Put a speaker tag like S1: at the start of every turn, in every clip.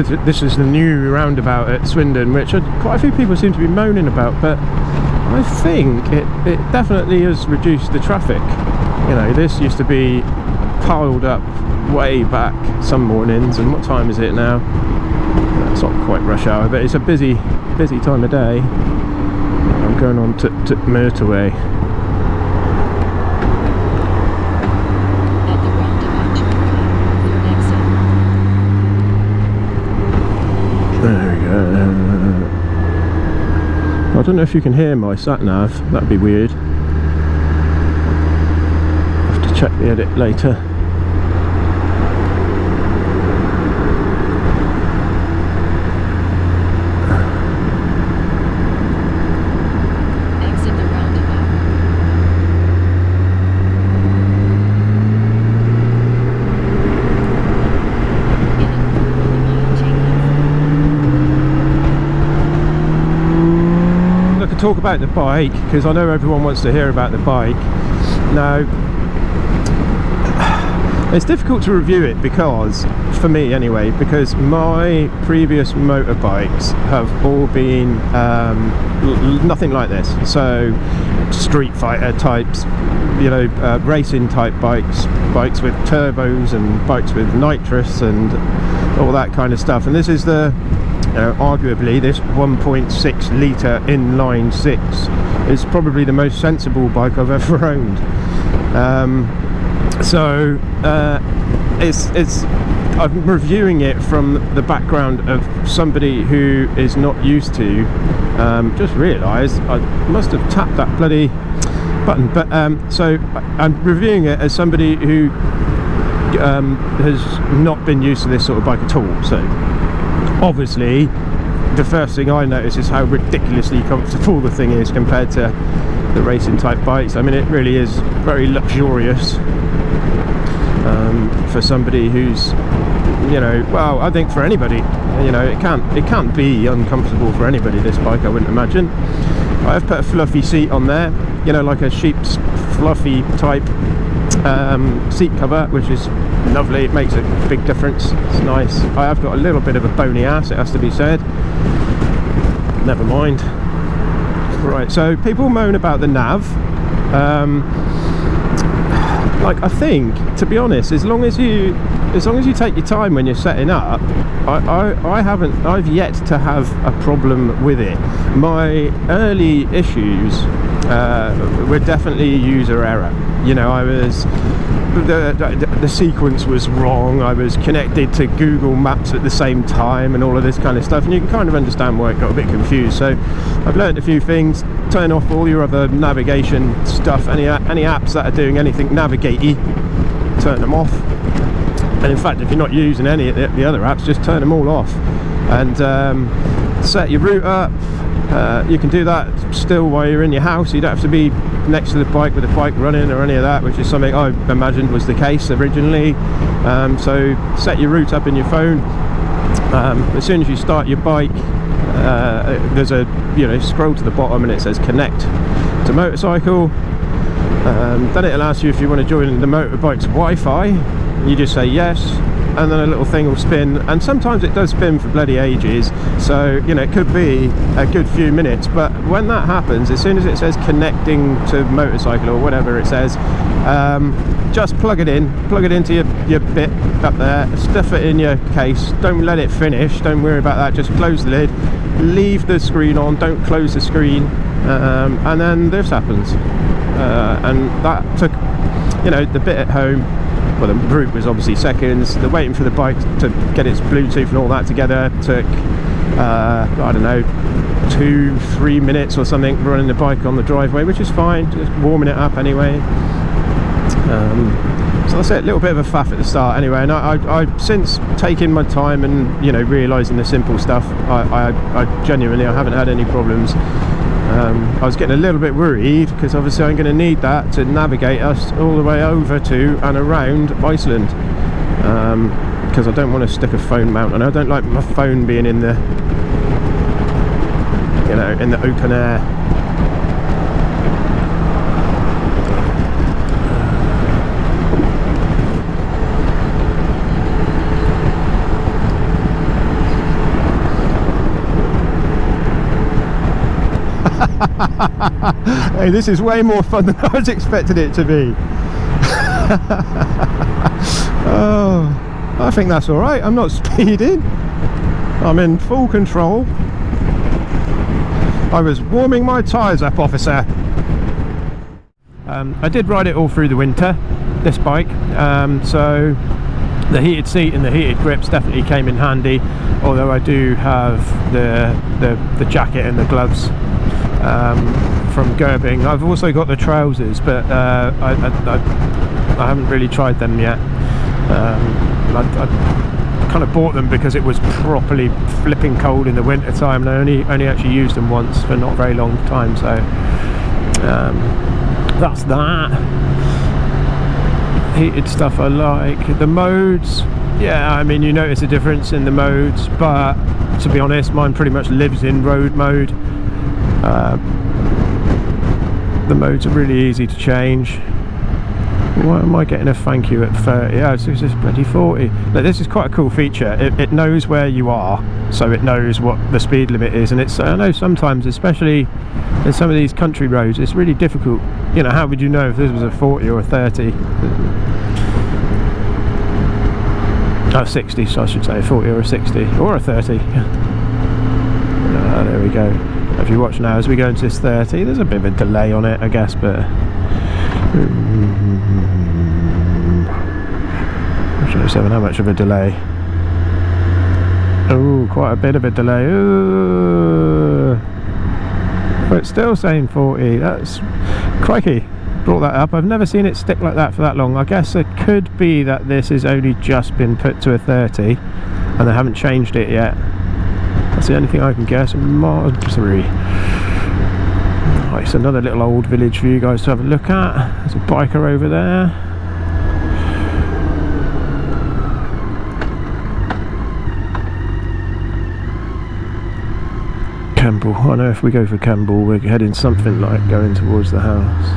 S1: this is the new roundabout at Swindon, which quite a few people seem to be moaning about, but I think it definitely has reduced the traffic. You know, this used to be piled up way back some mornings, and what time is it now? It's not quite rush hour, but it's a busy time of day. I'm going on to motorway. There we go. I don't know if you can hear my sat nav. That'd be weird. I'll have to check the edit later. Talk about the bike, because I know everyone wants to hear about the bike. Now, it's difficult to review it because, for me anyway, because my previous motorbikes have all been nothing like this. So street fighter types, you know, racing type bikes with turbos and bikes with nitrous and all that kind of stuff. And this is the arguably this 1.6 litre inline 6 is probably the most sensible bike I've ever owned. I'm reviewing it from the background of somebody who is not used to. Just realised I must have tapped that bloody button, but so I'm reviewing it as somebody who has not been used to this sort of bike at all. So obviously the first thing I notice is how ridiculously comfortable the thing is compared to the racing type bikes. I mean, it really is very luxurious for somebody who's, you know, well, I think for anybody, you know, it can't be uncomfortable for anybody, this bike, I wouldn't imagine. I have put a fluffy seat on there, you know, like a sheep's fluffy type seat cover, which is lovely. It makes a big difference. It's nice. I have got a little bit of a bony ass, it has to be said. Never mind. Right, so people moan about the nav. Like, I think, to be honest, as long as you take your time when you're setting up, I've yet to have a problem with it. My early issues were definitely user error. You know, the sequence was wrong. I was connected to Google Maps at the same time and all of this kind of stuff, and you can kind of understand why it got a bit confused. So I've learned a few things. Turn off all your other navigation stuff, any apps that are doing anything navigate-y, turn them off. And in fact, if you're not using any of the other apps, just turn them all off and set your route up. You can do that still while you're in your house. You don't have to be next to the bike with the bike running or any of that, which is something I imagined was the case originally. So set your route up in your phone. As soon as you start your bike, there's a, you know, scroll to the bottom and it says connect to motorcycle. Then it'll ask you if you want to join the motorbike's Wi-Fi. You just say yes, and then a little thing will spin, and sometimes it does spin for bloody ages, so, you know, it could be a good few minutes. But when that happens, as soon as it says connecting to motorcycle or whatever it says, just plug it into your bit up there, stuff it in your case, don't let it finish, don't worry about that, just close the lid, leave the screen on, don't close the screen, and then this happens. And that took, you know, the bit at home, well, the route was obviously seconds. The waiting for the bike to get its Bluetooth and all that together took, I don't know, 2-3 minutes or something, running the bike on the driveway, which is fine, just warming it up anyway. So that's it, a little bit of a faff at the start anyway, and I since taking my time and, you know, realising the simple stuff, I genuinely, I haven't had any problems. I was getting a little bit worried because obviously I'm going to need that to navigate us all the way over to and around Iceland, because I don't want to stick a phone mount, and I don't like my phone being in the, you know, in the open air. Hey, this is way more fun than I was expecting it to be. Oh, I think that's all right. I'm not speeding. I'm in full control. I was warming my tyres up, officer. I did ride it all through the winter, this bike, so the heated seat and the heated grips definitely came in handy, although I do have the jacket and the gloves from Gerbing. I've also got the trousers, but I haven't really tried them yet. I kind of bought them because it was properly flipping cold in the winter time, and I only actually used them once for not a very long time, so that's that. Heated stuff I like. The modes, yeah, I mean, you notice a difference in the modes, but to be honest, mine pretty much lives in road mode. The modes are really easy to change. Why am I getting a thank you at 30? Oh, so it's just bloody 40. Look, this is quite a cool feature. It knows where you are, so it knows what the speed limit is, and it's, I know sometimes, especially in some of these country roads, it's really difficult. You know, how would you know if this was a 40 or a 30? Oh, 60, so I should say, 40 or a 60 or a 30. There we go. If you watch now as we go into this 30, there's a bit of a delay on it, I guess, but show 7 how much of a delay. Oh, quite a bit of a delay. Ooh. But it's still saying 40. That's crikey. Brought that up. I've never seen it stick like that for that long. I guess it could be that this has only just been put to a 30 and they haven't changed it yet. That's the only thing I can guess. Mod 3. It's another little old village for you guys to have a look at. There's a biker over there. Campbell. I know if we go for Campbell, we're heading something like going towards the house.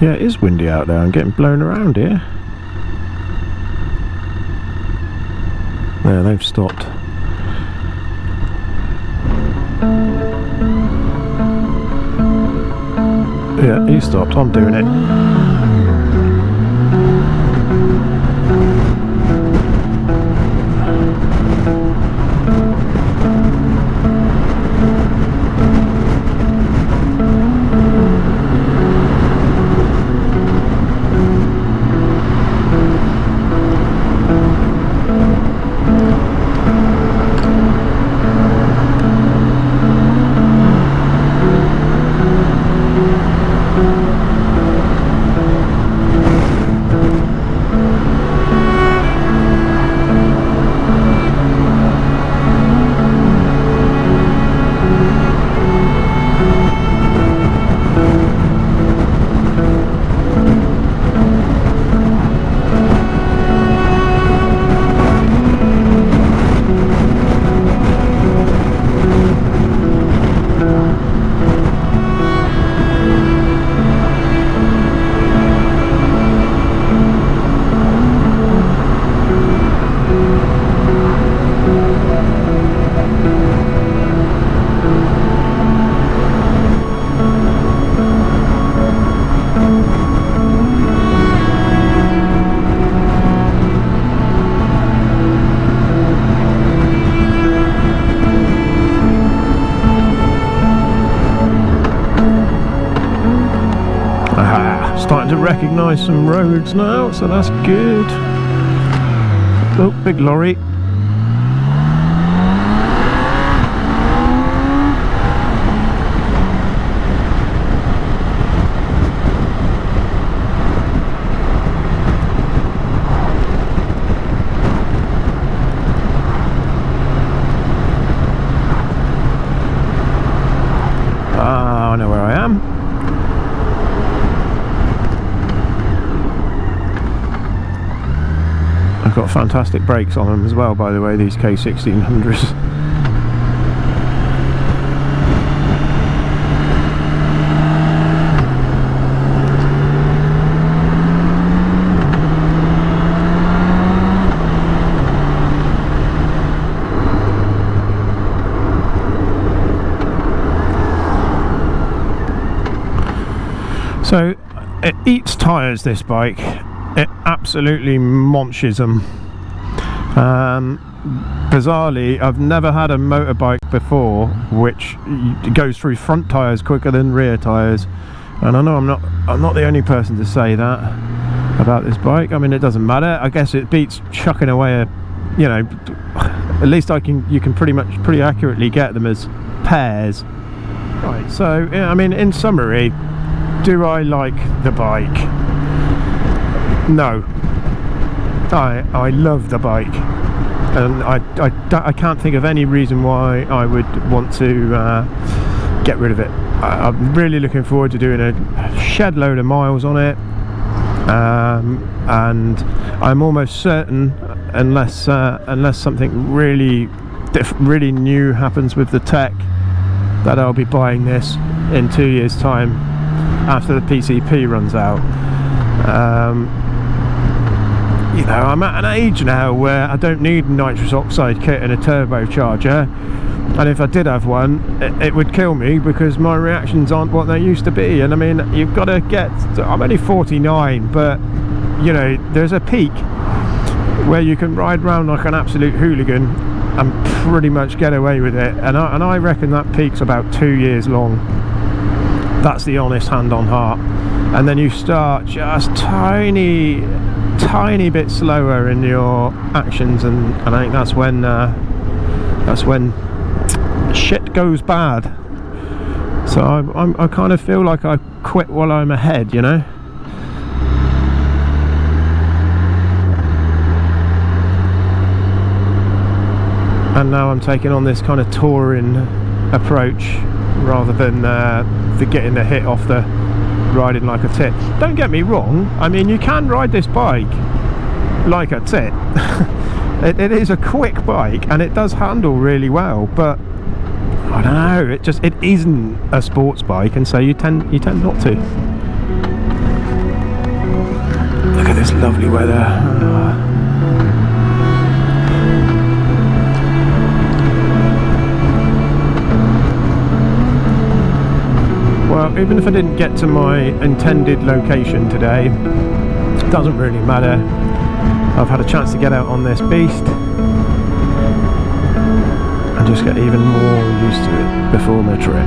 S1: Yeah, it is windy out there. I'm getting blown around here. There, they've stopped. Yeah, he stopped. I'm doing it. Starting to recognise some roads now, so that's good. Oh, big lorry. I know where I am. I've got fantastic brakes on them as well, by the way, these K1600s. So it eats tyres, this bike. It absolutely munches them. Bizarrely, I've never had a motorbike before which goes through front tyres quicker than rear tyres, and I know I'm not the only person to say that about this bike. I mean, it doesn't matter. I guess it beats chucking away you know, at least you can pretty accurately get them as pairs. Right, so yeah, I mean, in summary, do I like the bike? No. I love the bike, and I can't think of any reason why I would want to get rid of it. I'm really looking forward to doing a shed load of miles on it, and I'm almost certain, unless something really new happens with the tech, that I'll be buying this in 2 years' time after the PCP runs out. You know, I'm at an age now where I don't need a nitrous oxide kit and a turbocharger, and if I did have one, it would kill me because my reactions aren't what they used to be. And I mean, you've got to get, I'm only 49, but you know, there's a peak where you can ride around like an absolute hooligan and pretty much get away with it, and I reckon that peak's about 2 years long. That's the honest hand on heart. And then you start just tiny bit slower in your actions, and I think that's when shit goes bad. So I kind of feel like I quit while I'm ahead, you know. And now I'm taking on this kind of touring approach rather than getting the hit off the riding like a tit. Don't get me wrong, I mean, you can ride this bike like a tit. it is a quick bike and it does handle really well, but I don't know, it isn't a sports bike, and so you tend not to. Look at this lovely weather. Well, even if I didn't get to my intended location today, it doesn't really matter. I've had a chance to get out on this beast and just get even more used to it before my trip.